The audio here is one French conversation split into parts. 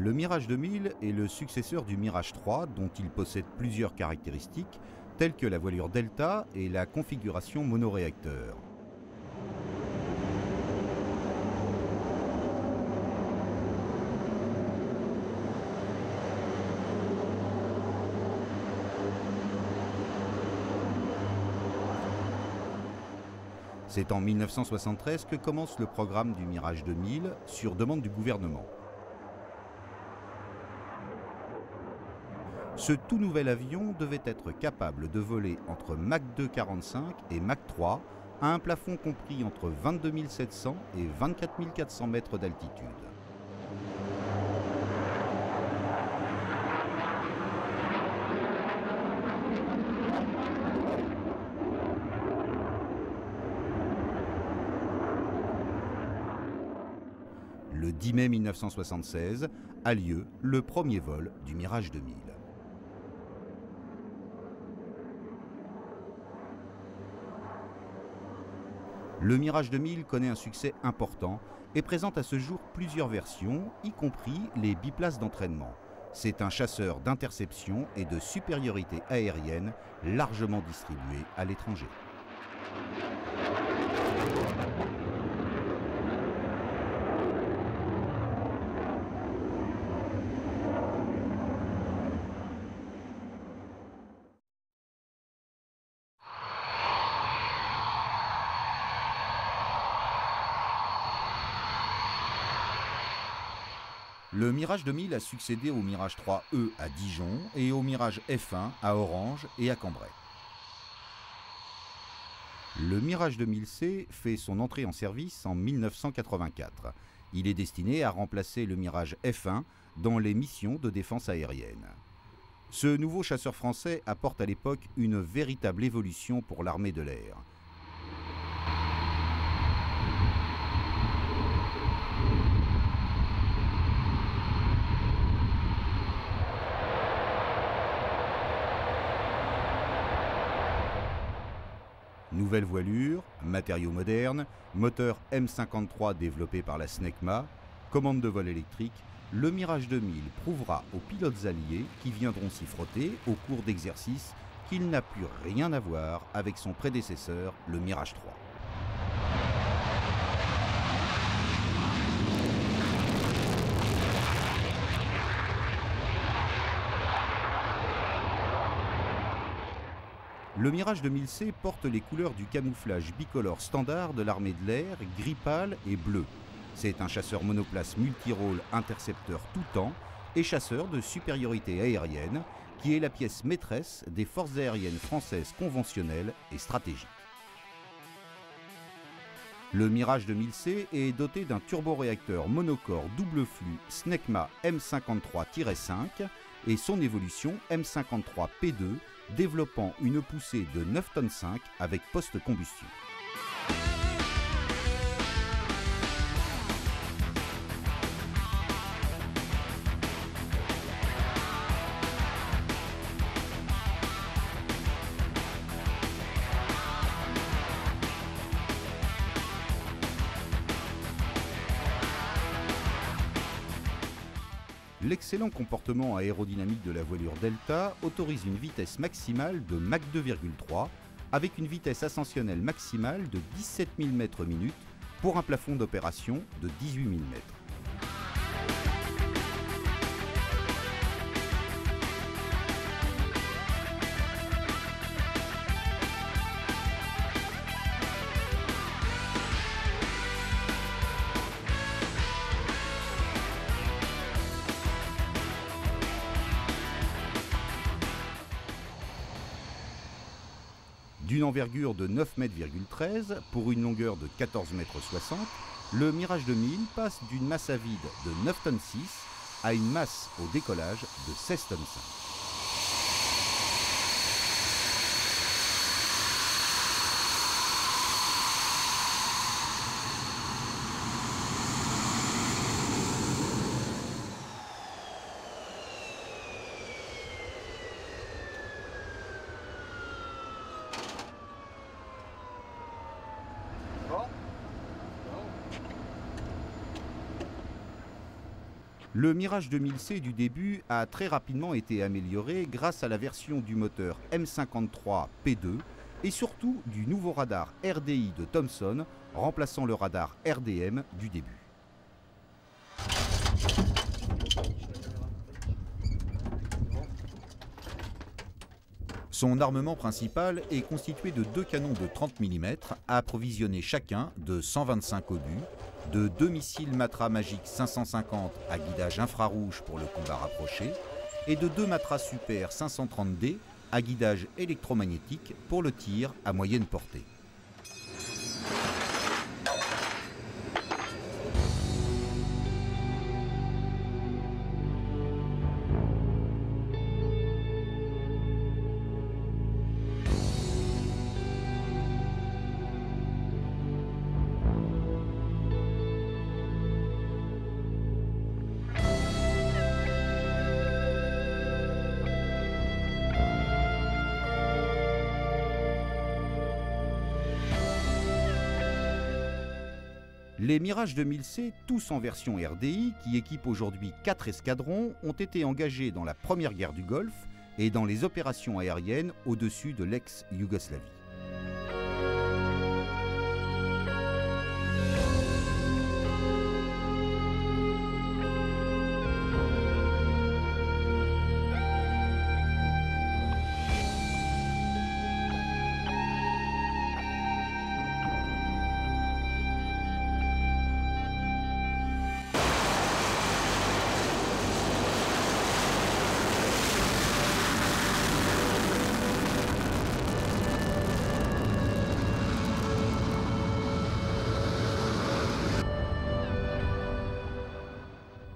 Le Mirage 2000 est le successeur du Mirage 3 dont il possède plusieurs caractéristiques telles que la voilure Delta et la configuration monoréacteur. C'est en 1973 que commence le programme du Mirage 2000 sur demande du gouvernement. Ce tout nouvel avion devait être capable de voler entre Mach 2,45 et Mach 3 à un plafond compris entre 22 700 et 24 400 mètres d'altitude. Le 10 mai 1976 a lieu le premier vol du Mirage 2000. Le Mirage 2000 connaît un succès important et présente à ce jour plusieurs versions, y compris les biplaces d'entraînement. C'est un chasseur d'interception et de supériorité aérienne largement distribué à l'étranger. Le Mirage 2000 a succédé au Mirage 3E à Dijon et au Mirage F1 à Orange et à Cambrai. Le Mirage 2000C fait son entrée en service en 1984. Il est destiné à remplacer le Mirage F1 dans les missions de défense aérienne. Ce nouveau chasseur français apporte à l'époque une véritable évolution pour l'armée de l'air. Nouvelle voilure, matériaux modernes, moteur M53 développé par la SNECMA, commande de vol électrique, le Mirage 2000 prouvera aux pilotes alliés qui viendront s'y frotter au cours d'exercices qu'il n'a plus rien à voir avec son prédécesseur, le Mirage 3. Le Mirage 2000C porte les couleurs du camouflage bicolore standard de l'armée de l'air, gris pâle et bleu. C'est un chasseur monoplace multirôle intercepteur tout temps et chasseur de supériorité aérienne qui est la pièce maîtresse des forces aériennes françaises conventionnelles et stratégiques. Le Mirage 2000C est doté d'un turboréacteur monocore double flux SNECMA M53-5 et son évolution M53P2 développant une poussée de 9,5 tonnes avec post-combustion. L'excellent comportement aérodynamique de la voilure Delta autorise une vitesse maximale de Mach 2,3 avec une vitesse ascensionnelle maximale de 17 000 m/min pour un plafond d'opération de 18 000 m. D'une envergure de 9,13 m pour une longueur de 14,60 m, le Mirage 2000 passe d'une masse à vide de 9,6 tonnes à une masse au décollage de 16,5 tonnes. Le Mirage 2000C du début a très rapidement été amélioré grâce à la version du moteur M53 P2 et surtout du nouveau radar RDI de Thomson, remplaçant le radar RDM du début. Son armement principal est constitué de 2 canons de 30 mm, approvisionnés chacun de 125 obus, de 2 missiles Matra Magic 550 à guidage infrarouge pour le combat rapproché, et de 2 Matra Super 530D à guidage électromagnétique pour le tir à moyenne portée. Les Mirage 2000C, tous en version RDI, qui équipent aujourd'hui 4 escadrons, ont été engagés dans la première guerre du Golfe et dans les opérations aériennes au-dessus de l'ex-Yougoslavie.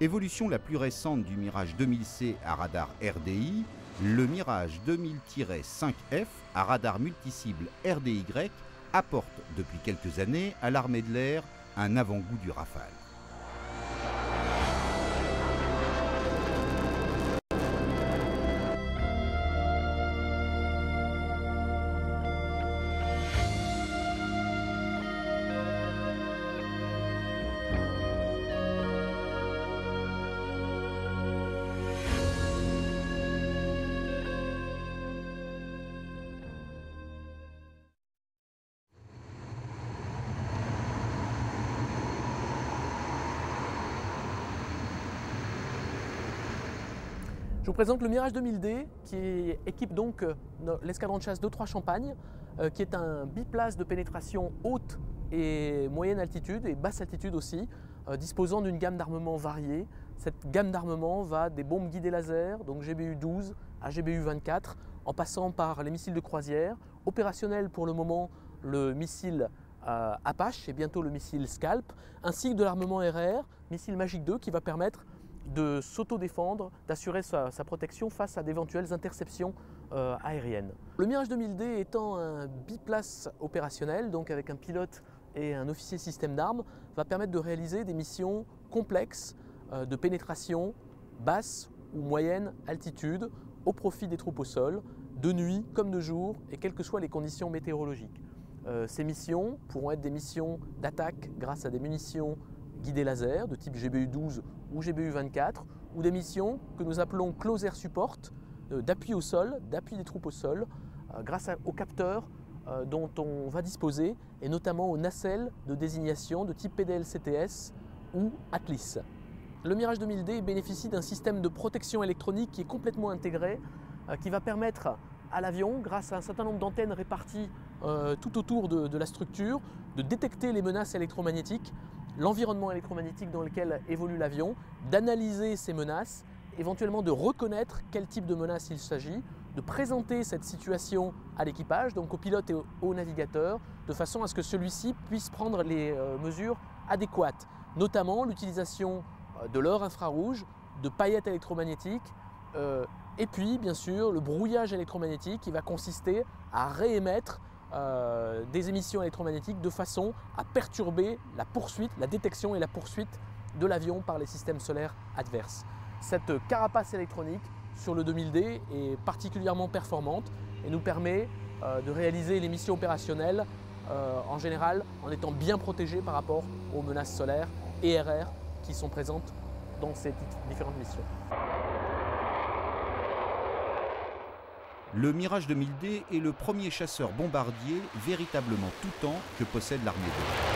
Évolution la plus récente du Mirage 2000C à radar RDI, le Mirage 2000-5F à radar multicible RDY apporte depuis quelques années à l'armée de l'air un avant-goût du Rafale. Je vous présente le Mirage 2000D qui équipe donc l'escadron de chasse d'E3 Champagne, qui est un biplace de pénétration haute et moyenne altitude et basse altitude aussi, disposant d'une gamme d'armement variée. Cette gamme d'armement va des bombes guidées laser, donc GBU 12 à GBU 24, en passant par les missiles de croisière, opérationnel pour le moment le missile Apache et bientôt le missile Scalp, ainsi que de l'armement RR, missile Magic 2 qui va permettre de s'auto-défendre, d'assurer sa protection face à d'éventuelles interceptions aériennes. Le Mirage 2000D étant un biplace opérationnel, donc avec un pilote et un officier système d'armes, va permettre de réaliser des missions complexes de pénétration basse ou moyenne altitude au profit des troupes au sol, de nuit comme de jour et quelles que soient les conditions météorologiques. Ces missions pourront être des missions d'attaque grâce à des munitions guidées laser de type GBU 12 ou GBU 24 ou des missions que nous appelons Close Air Support d'appui au sol, d'appui des troupes au sol grâce aux capteurs dont on va disposer et notamment aux nacelles de désignation de type PDL-CTS ou Atlas. Le Mirage 2000D bénéficie d'un système de protection électronique qui est complètement intégré, qui va permettre à l'avion, grâce à un certain nombre d'antennes réparties tout autour de la structure, de détecter les menaces électromagnétiques, l'environnement électromagnétique dans lequel évolue l'avion, d'analyser ces menaces, éventuellement de reconnaître quel type de menace il s'agit, de présenter cette situation à l'équipage, donc au pilote et au navigateur, de façon à ce que celui-ci puisse prendre les mesures adéquates, notamment l'utilisation de leurre infrarouge, de paillettes électromagnétiques, et puis bien sûr le brouillage électromagnétique qui va consister à réémettre des émissions électromagnétiques de façon à perturber la poursuite, la détection et la poursuite de l'avion par les systèmes solaires adverses. Cette carapace électronique sur le 2000D est particulièrement performante et nous permet de réaliser les missions opérationnelles en général en étant bien protégé par rapport aux menaces solaires et RR qui sont présentes dans ces différentes missions. Le Mirage 2000D est le premier chasseur bombardier véritablement tout-temps que possède l'armée de l'air.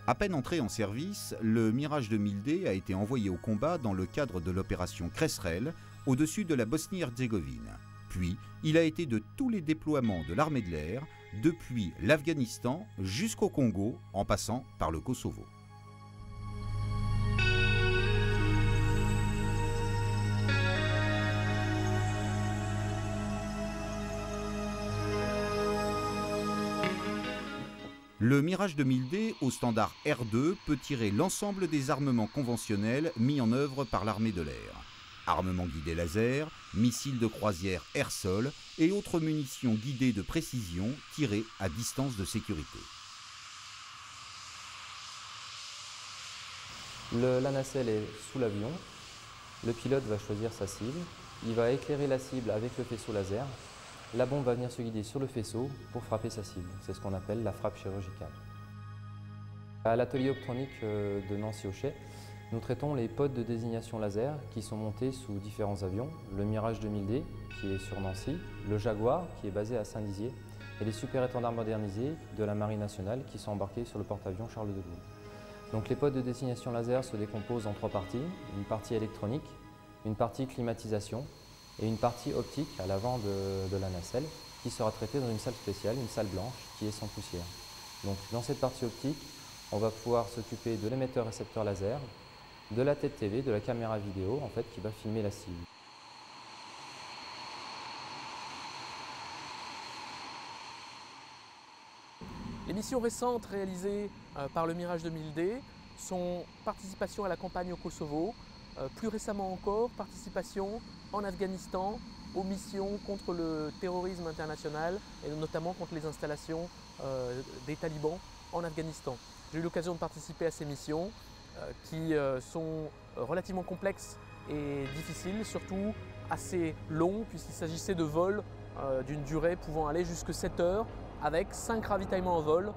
À peine entré en service, le Mirage 2000D a été envoyé au combat dans le cadre de l'opération Cresserelle, au-dessus de la Bosnie-Herzégovine. Puis, il a été de tous les déploiements de l'armée de l'air, depuis l'Afghanistan jusqu'au Congo, en passant par le Kosovo. Le Mirage 2000D, au standard R2, peut tirer l'ensemble des armements conventionnels mis en œuvre par l'armée de l'air. Armements guidés laser, missiles de croisière air-sol et autres munitions guidées de précision tirées à distance de sécurité. La nacelle est sous l'avion. Le pilote va choisir sa cible. Il va éclairer la cible avec le faisceau laser. La bombe va venir se guider sur le faisceau pour frapper sa cible. C'est ce qu'on appelle la frappe chirurgicale. À l'atelier optronique de Nancy-Auchet, nous traitons les pods de désignation laser qui sont montés sous différents avions. Le Mirage 2000D qui est sur Nancy, le Jaguar qui est basé à Saint-Dizier et les super-étendards modernisés de la Marine nationale qui sont embarqués sur le porte-avions Charles de Gaulle. Donc les pods de désignation laser se décomposent en trois parties. Une partie électronique, une partie climatisation et une partie optique à l'avant de la nacelle qui sera traitée dans une salle spéciale, une salle blanche qui est sans poussière. Donc dans cette partie optique, on va pouvoir s'occuper de l'émetteur récepteur laser, de la tête TV, de la caméra vidéo en fait, qui va filmer la cible. Les missions récentes réalisées par le Mirage 2000D sont participation à la campagne au Kosovo, plus récemment encore participation en Afghanistan aux missions contre le terrorisme international et notamment contre les installations des talibans en Afghanistan. J'ai eu l'occasion de participer à ces missions qui sont relativement complexes et difficiles, surtout assez longues puisqu'il s'agissait de vols d'une durée pouvant aller jusqu'à 7 heures avec 5 ravitaillements en vol.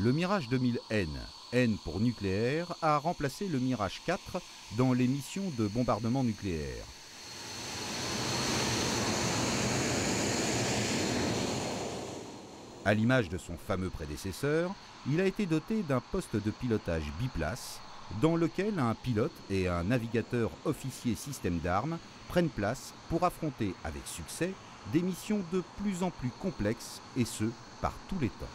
Le Mirage 2000N, N pour nucléaire, a remplacé le Mirage 4 dans les missions de bombardement nucléaire. À l'image de son fameux prédécesseur, il a été doté d'un poste de pilotage biplace, dans lequel un pilote et un navigateur officier système d'armes prennent place pour affronter avec succès des missions de plus en plus complexes, et ce, par tous les temps.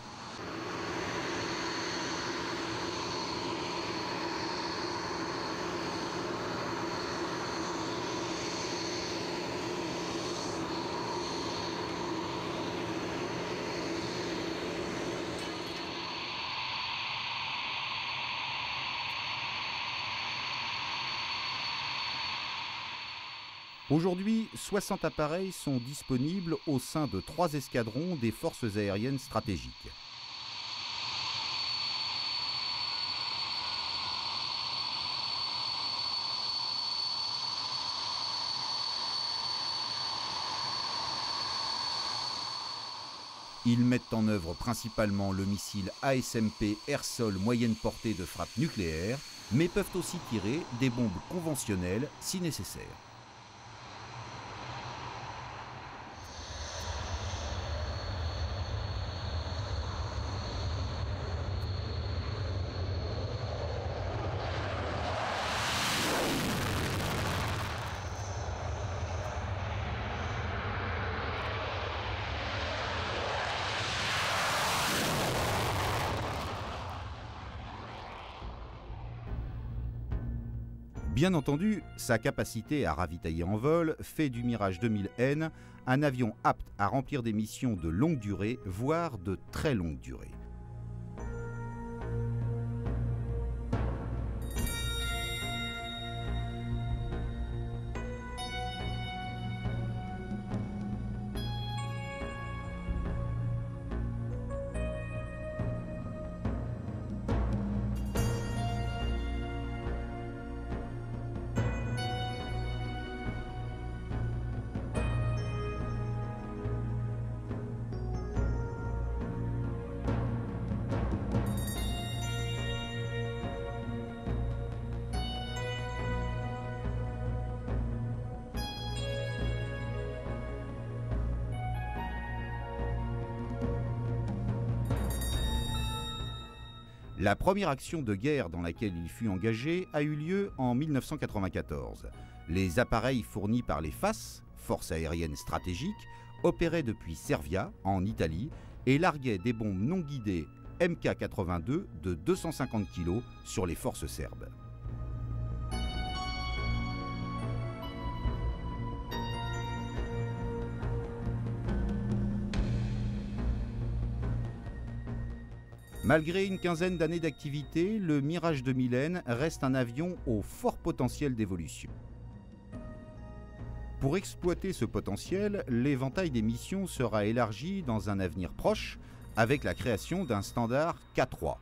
Aujourd'hui, 60 appareils sont disponibles au sein de 3 escadrons des forces aériennes stratégiques. Ils mettent en œuvre principalement le missile ASMP air-sol moyenne portée de frappe nucléaire, mais peuvent aussi tirer des bombes conventionnelles si nécessaire. Bien entendu, sa capacité à ravitailler en vol fait du Mirage 2000N un avion apte à remplir des missions de longue durée, voire de très longue durée. La première action de guerre dans laquelle il fut engagé a eu lieu en 1994. Les appareils fournis par les FAS, Forces aériennes stratégiques, opéraient depuis Cervia, en Italie, et larguaient des bombes non guidées Mk82 de 250 kg sur les forces serbes. Malgré une quinzaine d'années d'activité, le Mirage 2000N reste un avion au fort potentiel d'évolution. Pour exploiter ce potentiel, l'éventail des missions sera élargi dans un avenir proche avec la création d'un standard K3.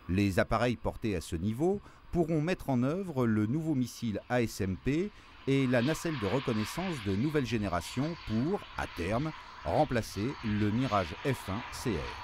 Les appareils portés à ce niveau pourront mettre en œuvre le nouveau missile ASMP et la nacelle de reconnaissance de nouvelle génération pour, à terme, remplacer le Mirage F1 CR.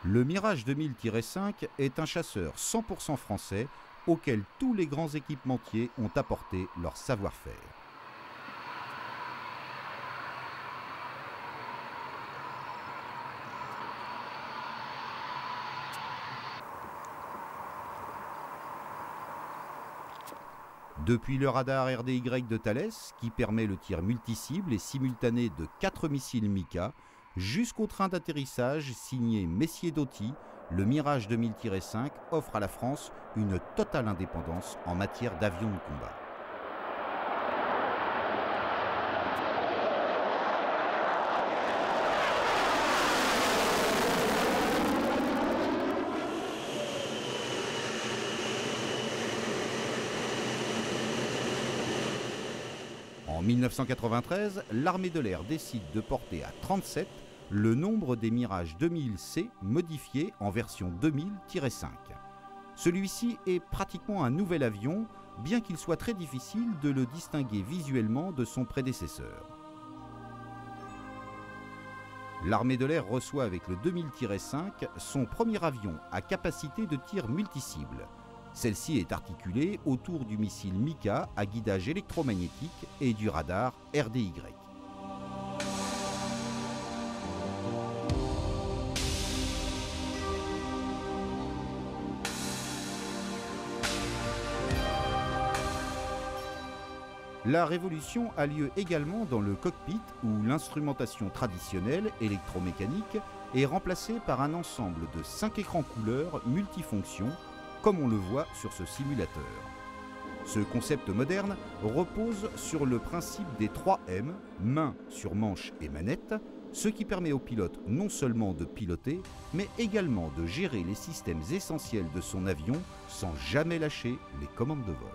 Le Mirage 2000-5 est un chasseur 100% français auquel tous les grands équipementiers ont apporté leur savoir-faire. Depuis le radar RDY de Thales, qui permet le tir multicible et simultané de 4 missiles Mika, jusqu'au train d'atterrissage signé Messier-Doty, le Mirage 2000-5 offre à la France une totale indépendance en matière d'avions de combat. En 1993, l'armée de l'air décide de porter à 37 le nombre des Mirage 2000C modifiés en version 2000-5. Celui-ci est pratiquement un nouvel avion, bien qu'il soit très difficile de le distinguer visuellement de son prédécesseur. L'armée de l'air reçoit avec le 2000-5 son premier avion à capacité de tir multicible. Celle-ci est articulée autour du missile Mika à guidage électromagnétique et du radar RDY. La révolution a lieu également dans le cockpit où l'instrumentation traditionnelle électromécanique est remplacée par un ensemble de 5 écrans couleurs multifonctions, comme on le voit sur ce simulateur. Ce concept moderne repose sur le principe des 3 M, main sur manche et manette, ce qui permet au pilote non seulement de piloter, mais également de gérer les systèmes essentiels de son avion sans jamais lâcher les commandes de vol.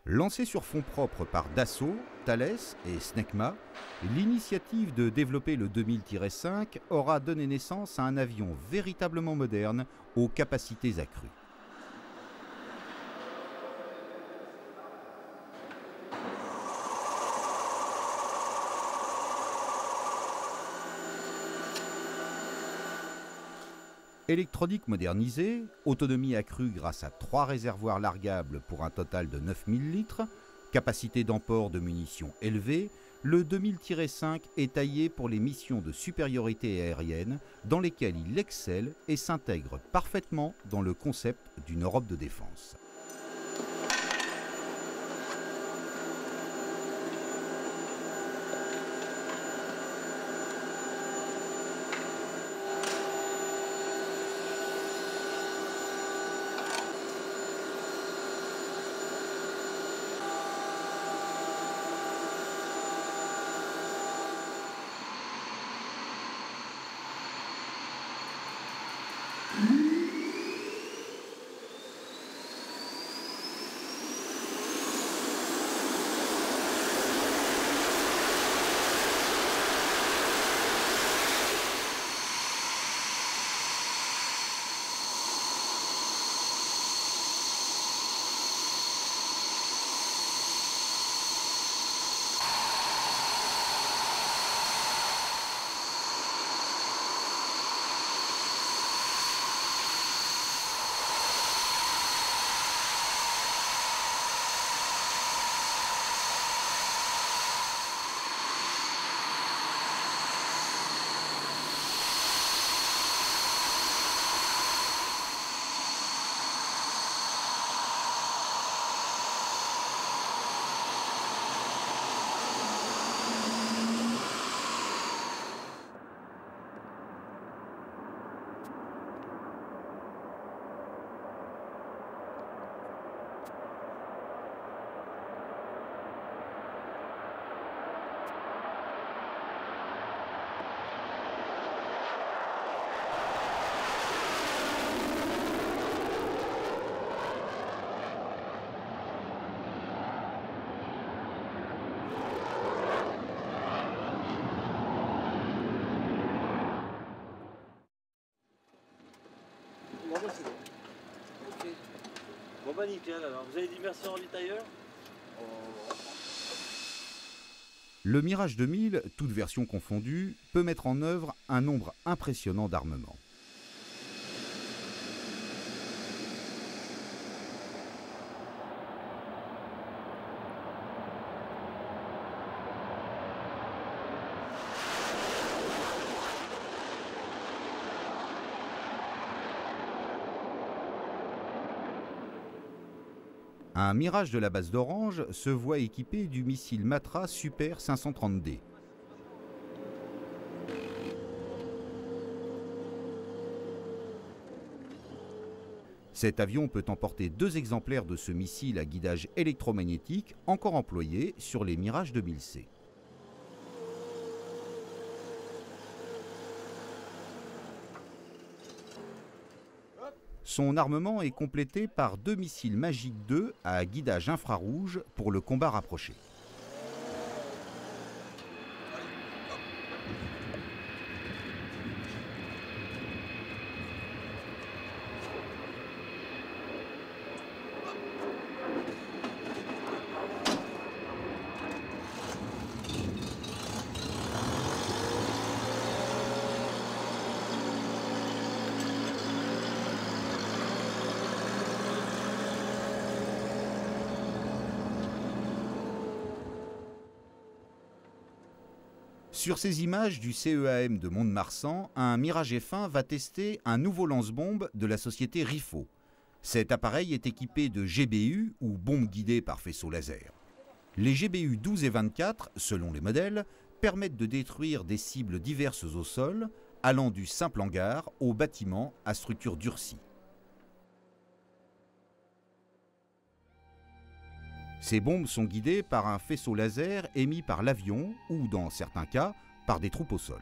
Lancée sur fonds propres par Dassault, Thales et Snecma, l'initiative de développer le 2000-5 aura donné naissance à un avion véritablement moderne aux capacités accrues. Électronique modernisée, autonomie accrue grâce à 3 réservoirs largables pour un total de 9000 litres, capacité d'emport de munitions élevée, le 2000-5 est taillé pour les missions de supériorité aérienne dans lesquelles il excelle et s'intègre parfaitement dans le concept d'une Europe de défense. Ok. Bon bah nickel alors. Vous avez dit merci en ailleurs. Le Mirage 2000, toutes versions confondues, peut mettre en œuvre un nombre impressionnant d'armements. Un Mirage de la base d'Orange se voit équipé du missile Matra Super 530D. Cet avion peut emporter 2 exemplaires de ce missile à guidage électromagnétique encore employé sur les Mirage 2000C. Son armement est complété par 2 missiles Magic 2 à guidage infrarouge pour le combat rapproché. Sur ces images du CEAM de Mont-de-Marsan, un Mirage F1 va tester un nouveau lance-bombe de la société Rifo. Cet appareil est équipé de GBU ou bombes guidées par faisceau laser. Les GBU 12 et 24, selon les modèles, permettent de détruire des cibles diverses au sol, allant du simple hangar au bâtiment à structure durcie. Ces bombes sont guidées par un faisceau laser émis par l'avion ou, dans certains cas, par des troupes au sol.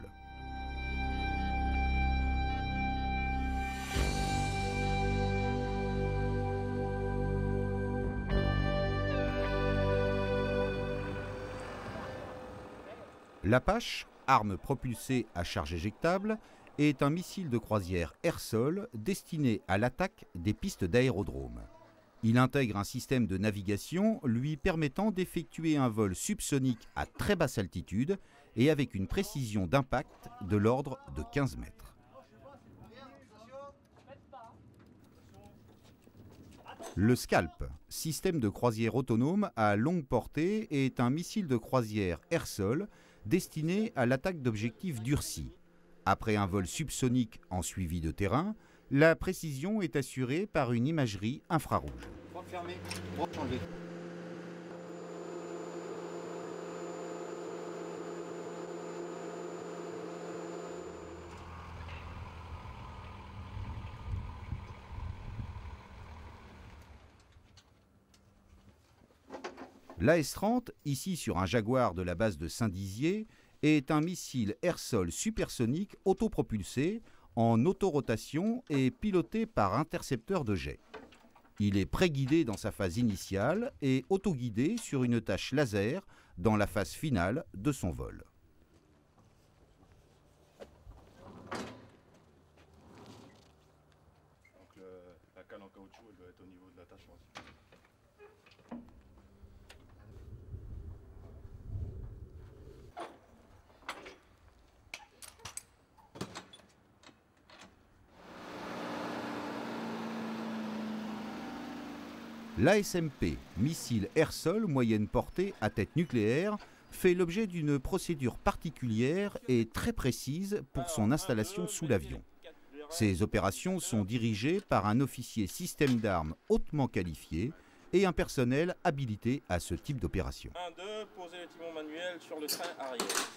L'Apache, arme propulsée à charge éjectable, est un missile de croisière air-sol destiné à l'attaque des pistes d'aérodrome. Il intègre un système de navigation lui permettant d'effectuer un vol subsonique à très basse altitude et avec une précision d'impact de l'ordre de 15 mètres. Le Scalp, système de croisière autonome à longue portée, est un missile de croisière air-sol destiné à l'attaque d'objectifs durcis. Après un vol subsonique en suivi de terrain, la précision est assurée par une imagerie infrarouge. Porte fermée, porte enlevée. L'AS-30, ici sur un Jaguar de la base de Saint-Dizier, est un missile air-sol supersonique autopropulsé en autorotation et piloté par intercepteur de jet. Il est préguidé dans sa phase initiale et autoguidé sur une tâche laser dans la phase finale de son vol. Donc la cale en caoutchouc, elle doit être au niveau de l'attachement. L'ASMP, missile air-sol moyenne portée à tête nucléaire, fait l'objet d'une procédure particulière et très précise pour son installation sous l'avion. Ces opérations sont dirigées par un officier système d'armes hautement qualifié et un personnel habilité à ce type d'opération. 1, 2, posez le timon manuel sur le train arrière.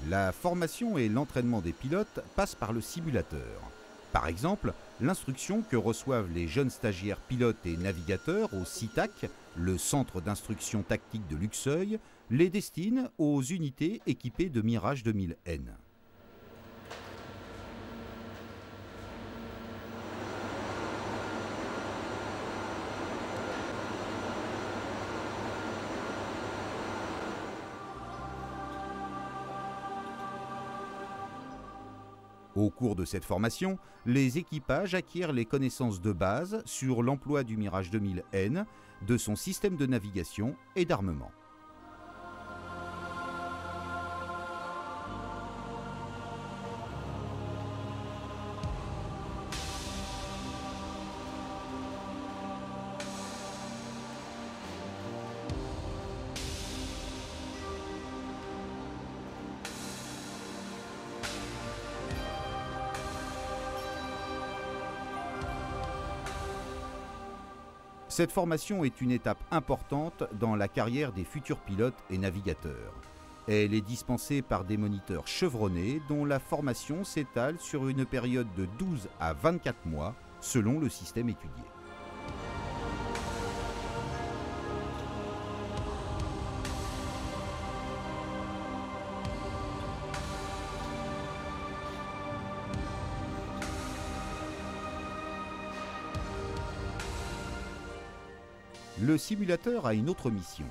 La formation et l'entraînement des pilotes passent par le simulateur. Par exemple, l'instruction que reçoivent les jeunes stagiaires pilotes et navigateurs au CITAC, le centre d'instruction tactique de Luxeuil, les destine aux unités équipées de Mirage 2000N. Au cours de cette formation, les équipages acquièrent les connaissances de base sur l'emploi du Mirage 2000N, de son système de navigation et d'armement. Cette formation est une étape importante dans la carrière des futurs pilotes et navigateurs. Elle est dispensée par des moniteurs chevronnés dont la formation s'étale sur une période de 12 à 24 mois selon le système étudié. Le simulateur a une autre mission.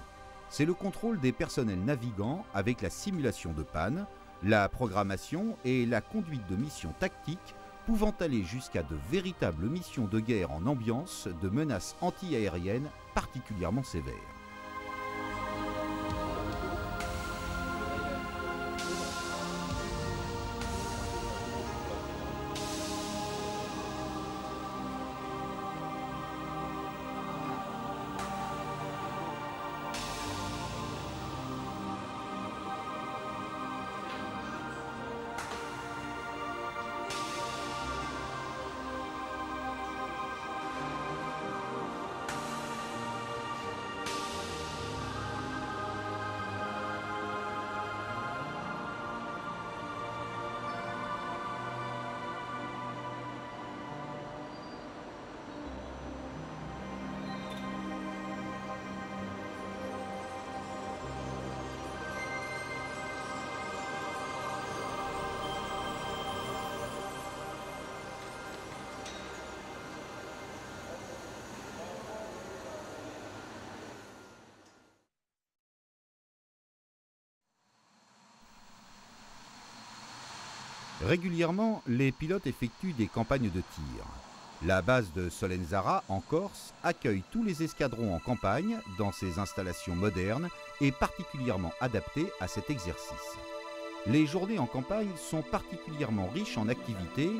C'est le contrôle des personnels navigants avec la simulation de panne, la programmation et la conduite de missions tactiques pouvant aller jusqu'à de véritables missions de guerre en ambiance de menaces anti-aériennes particulièrement sévères. Régulièrement, les pilotes effectuent des campagnes de tir. La base de Solenzara, en Corse, accueille tous les escadrons en campagne dans ses installations modernes et particulièrement adaptées à cet exercice. Les journées en campagne sont particulièrement riches en activités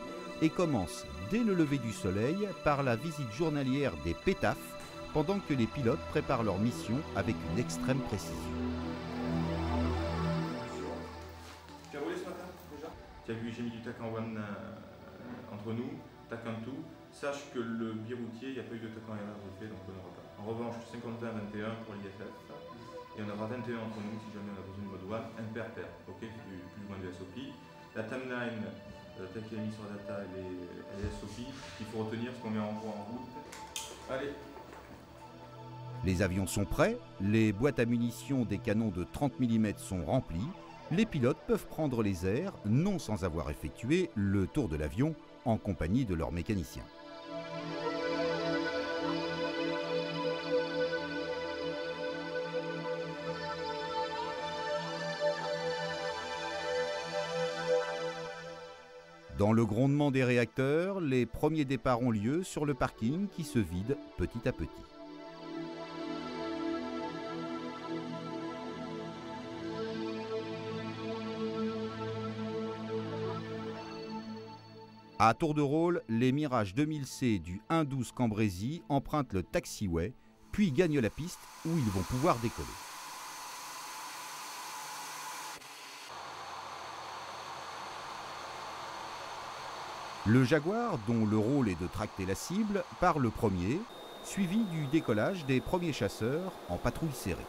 et commencent dès le lever du soleil par la visite journalière des pétafs pendant que les pilotes préparent leur mission avec une extrême précision. Tu as roulé ce matin déjà? Tu as vu, j'ai mis du tac en one entre nous, tac en tout. Sache que le biroutier, il n'y a pas eu de tac en erreur fait, donc on n'aura pas. En revanche, 51-21 pour l'IFF. Et on aura 21 entre nous si jamais on a besoin de mode one, impair-pair, ok, plus ou moins du SOP. La timeline, telle qu'il est mis sur la data, elle est SOP. Il faut retenir ce qu'on met en voie en route. Allez. Les avions sont prêts, les boîtes à munitions des canons de 30 mm sont remplies, les pilotes peuvent prendre les airs, non sans avoir effectué le tour de l'avion en compagnie de leur mécanicien. Dans le grondement des réacteurs, les premiers départs ont lieu sur le parking qui se vide petit à petit. À tour de rôle, les Mirage 2000C du 112 Cambrésis empruntent le taxiway, puis gagnent la piste où ils vont pouvoir décoller. Le Jaguar, dont le rôle est de tracter la cible, part le premier, suivi du décollage des premiers chasseurs en patrouille serrée.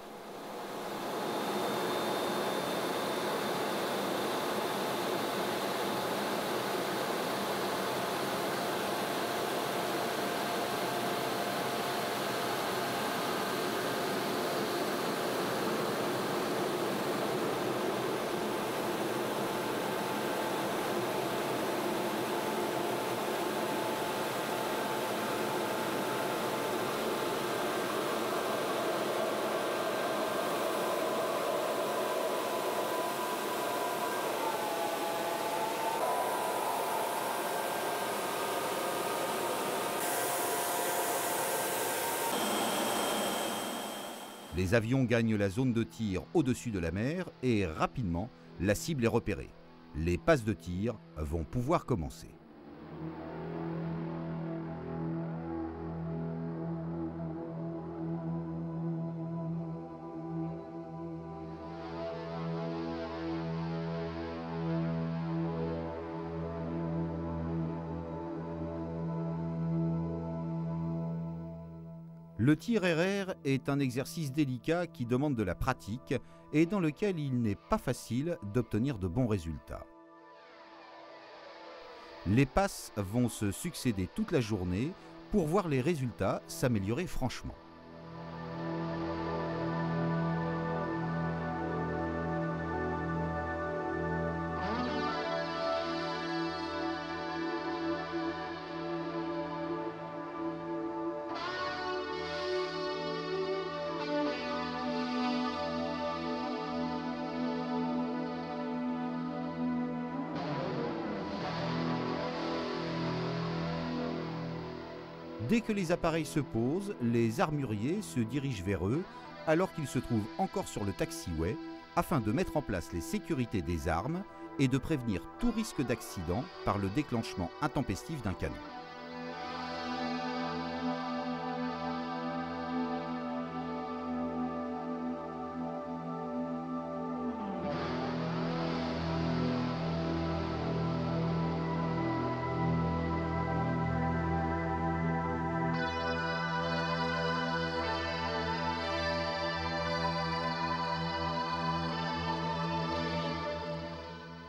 Les avions gagnent la zone de tir au-dessus de la mer et rapidement, la cible est repérée. Les passes de tir vont pouvoir commencer. Le tir RR est un exercice délicat qui demande de la pratique et dans lequel il n'est pas facile d'obtenir de bons résultats. Les passes vont se succéder toute la journée pour voir les résultats s'améliorer franchement. Dès que les appareils se posent, les armuriers se dirigent vers eux alors qu'ils se trouvent encore sur le taxiway afin de mettre en place les sécurités des armes et de prévenir tout risque d'accident par le déclenchement intempestif d'un canon.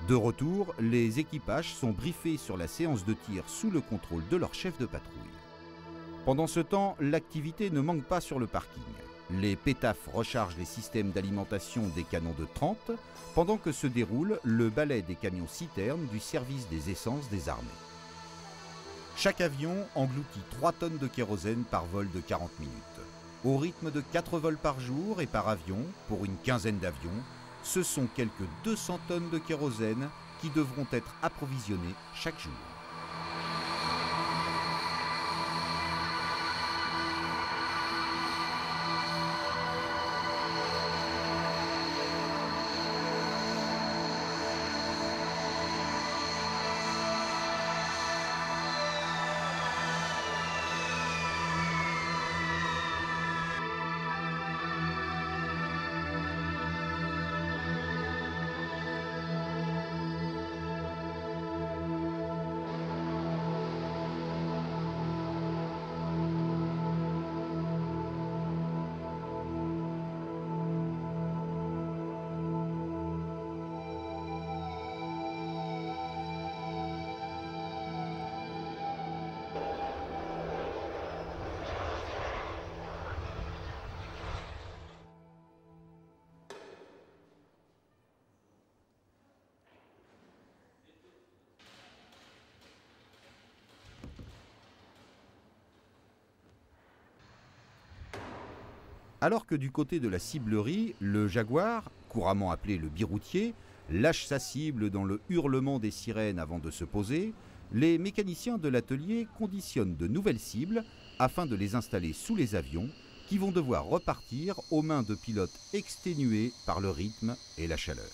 De retour, les équipages sont briefés sur la séance de tir sous le contrôle de leur chef de patrouille. Pendant ce temps, l'activité ne manque pas sur le parking. Les pétafs rechargent les systèmes d'alimentation des canons de 30, pendant que se déroule le balai des camions citernes du service des essences des armées. Chaque avion engloutit 3 tonnes de kérosène par vol de 40 minutes. Au rythme de 4 vols par jour et par avion, pour une quinzaine d'avions, ce sont quelques 200 tonnes de kérosène qui devront être approvisionnés chaque jour. Alors que du côté de la ciblerie, le jaguar, couramment appelé le biroutier, lâche sa cible dans le hurlement des sirènes avant de se poser, les mécaniciens de l'atelier conditionnent de nouvelles cibles afin de les installer sous les avions qui vont devoir repartir aux mains de pilotes exténués par le rythme et la chaleur.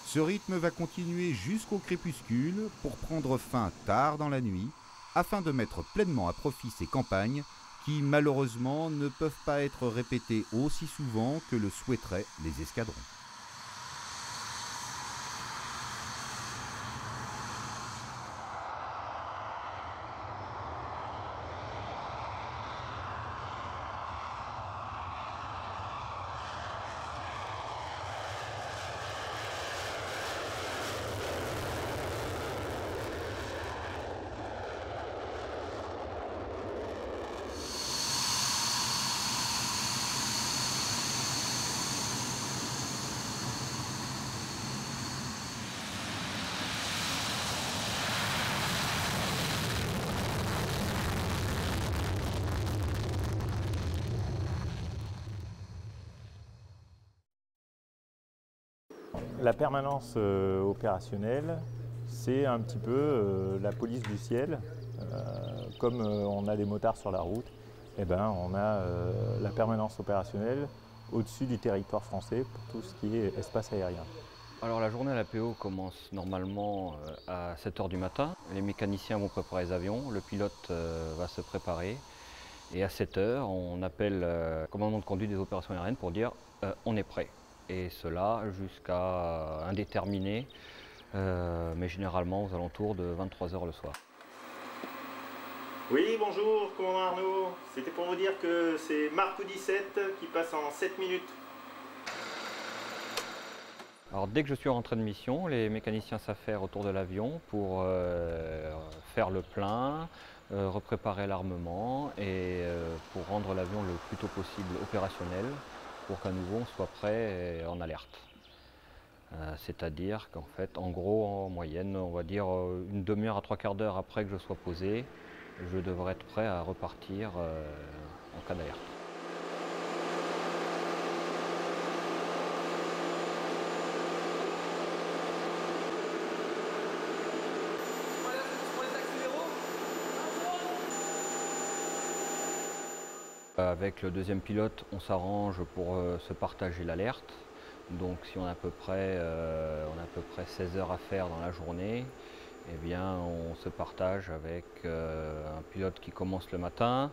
Ce rythme va continuer jusqu'au crépuscule pour prendre fin tard dans la nuit, afin de mettre pleinement à profit ces campagnes qui malheureusement ne peuvent pas être répétées aussi souvent que le souhaiteraient les escadrons. La permanence opérationnelle, c'est un petit peu la police du ciel. Comme on a des motards sur la route, eh ben, on a la permanence opérationnelle au-dessus du territoire français pour tout ce qui est espace aérien. Alors la journée à l'APO commence normalement à 7 h du matin. Les mécaniciens vont préparer les avions, le pilote va se préparer. Et à 7 h, on appelle le commandement de conduite des opérations aériennes pour dire on est prêt. Et cela jusqu'à indéterminé, mais généralement aux alentours de 23 h le soir. Oui, bonjour, commandant Arnaud. C'était pour vous dire que c'est Marco 17 qui passe en 7 minutes. Alors dès que je suis rentré de mission, les mécaniciens s'affairent autour de l'avion pour faire le plein, repréparer l'armement et pour rendre l'avion le plus tôt possible opérationnel pour qu'à nouveau on soit prêt et en alerte. C'est-à-dire qu'en fait, en gros, en moyenne, on va dire une demi-heure à 3/4 d'heure après que je sois posé, je devrais être prêt à repartir en cas d'alerte. Avec le deuxième pilote, on s'arrange pour se partager l'alerte. Donc si on a à peu près 16 heures à faire dans la journée, eh bien on se partage avec un pilote qui commence le matin,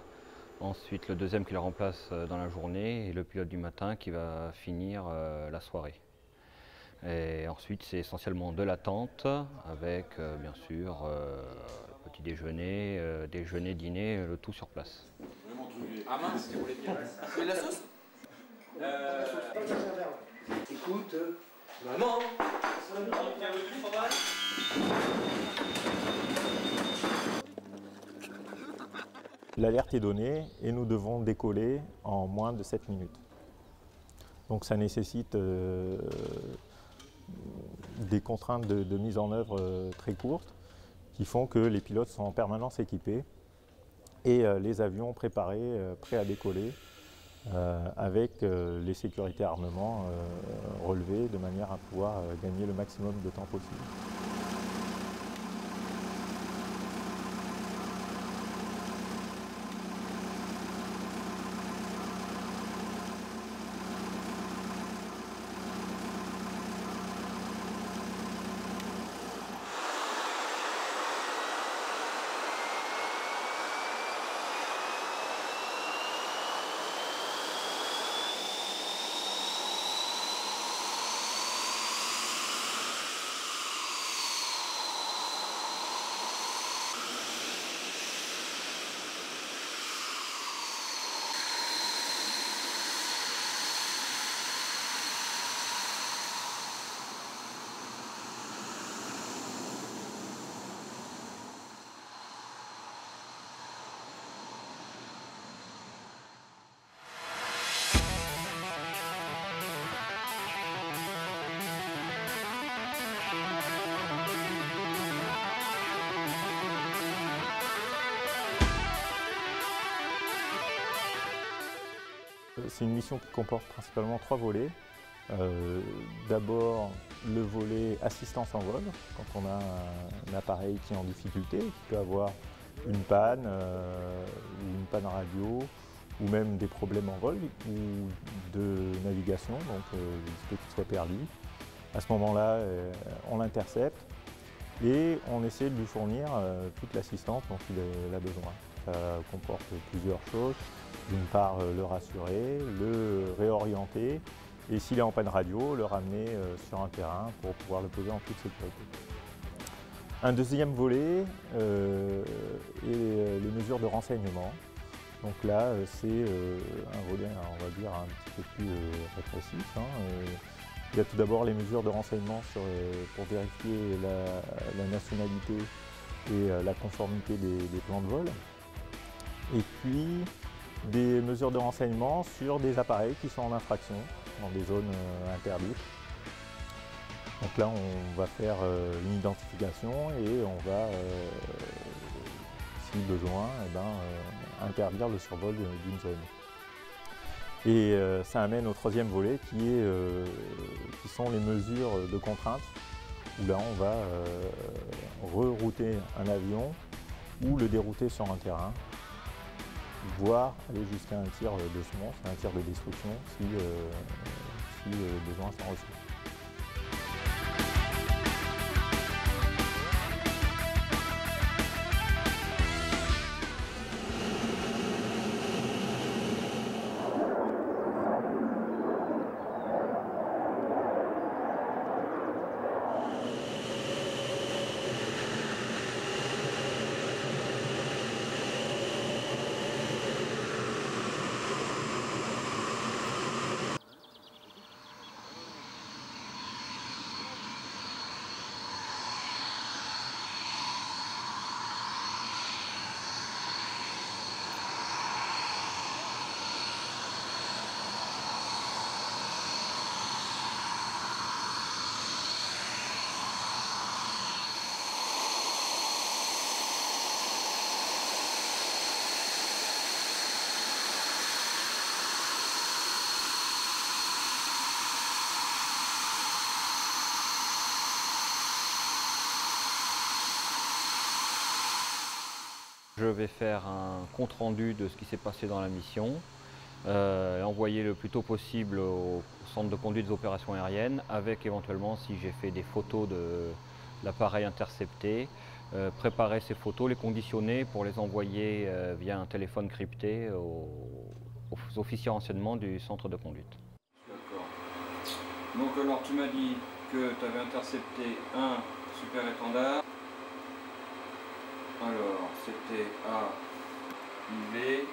ensuite le deuxième qui le remplace dans la journée et le pilote du matin qui va finir la soirée. Et ensuite c'est essentiellement de l'attente avec bien sûr petit déjeuner, déjeuner, dîner, le tout sur place. Ah mince, c'est pour les dire. Vous voulez de la sauce? Écoute, maman. L'alerte est donnée et nous devons décoller en moins de 7 minutes. Donc ça nécessite des contraintes de mise en œuvre très courtes qui font que les pilotes sont en permanence équipés et les avions préparés, prêts à décoller avec les sécurités armement relevées de manière à pouvoir gagner le maximum de temps possible. C'est une mission qui comporte principalement 3 volets. D'abord le volet assistance en vol, quand on a un appareil qui est en difficulté, qui peut avoir une panne radio, ou même des problèmes en vol ou de navigation, donc il se peut qu'il soit perdu. À ce moment-là, on l'intercepte et on essaie de lui fournir toute l'assistance dont il a besoin. Ça comporte plusieurs choses. D'une part, le rassurer, le réorienter et s'il est en panne radio, le ramener sur un terrain pour pouvoir le poser en toute sécurité. Un deuxième volet est les mesures de renseignement. Donc là, c'est un volet, on va dire, un petit peu plus répressif. Il y a tout d'abord les mesures de renseignement pour vérifier la nationalité et la conformité des plans de vol. Et puis, des mesures de renseignement sur des appareils qui sont en infraction, dans des zones interdites. Donc là, on va faire une identification et on va, si besoin, interdire le survol d'une zone. Et ça amène au troisième volet qui sont les mesures de contrainte, où là, on va rerouter un avion ou le dérouter sur un terrain, voire aller jusqu'à un tir de semence, un tir de destruction si besoin s'en reçoit. Je vais faire un compte-rendu de ce qui s'est passé dans la mission, envoyer le plus tôt possible au centre de conduite des opérations aériennes, avec éventuellement, si j'ai fait des photos de l'appareil intercepté, préparer ces photos, les conditionner pour les envoyer via un téléphone crypté aux officiers renseignement du centre de conduite. D'accord. Donc alors tu m'as dit que tu avais intercepté un super étendard. Alors, c'était à IV,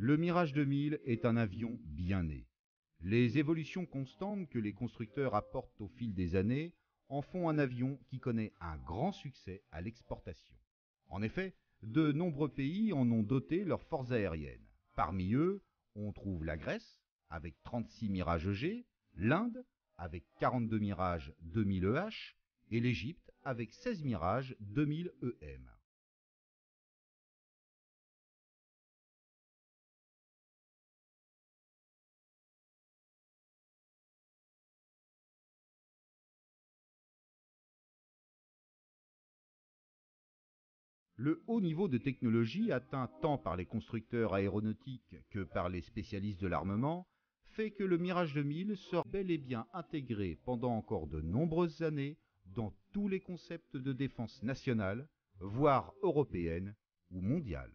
Le Mirage 2000 est un avion bien né. Les évolutions constantes que les constructeurs apportent au fil des années en font un avion qui connaît un grand succès à l'exportation. En effet, de nombreux pays en ont doté leurs forces aériennes. Parmi eux, on trouve la Grèce, avec 36 Mirage EG, l'Inde, avec 42 Mirage 2000 EH, et l'Égypte, avec 16 Mirage 2000 EM. Le haut niveau de technologie atteint tant par les constructeurs aéronautiques que par les spécialistes de l'armement fait que le Mirage 2000 sera bel et bien intégré pendant encore de nombreuses années dans tous les concepts de défense nationale, voire européenne ou mondiale.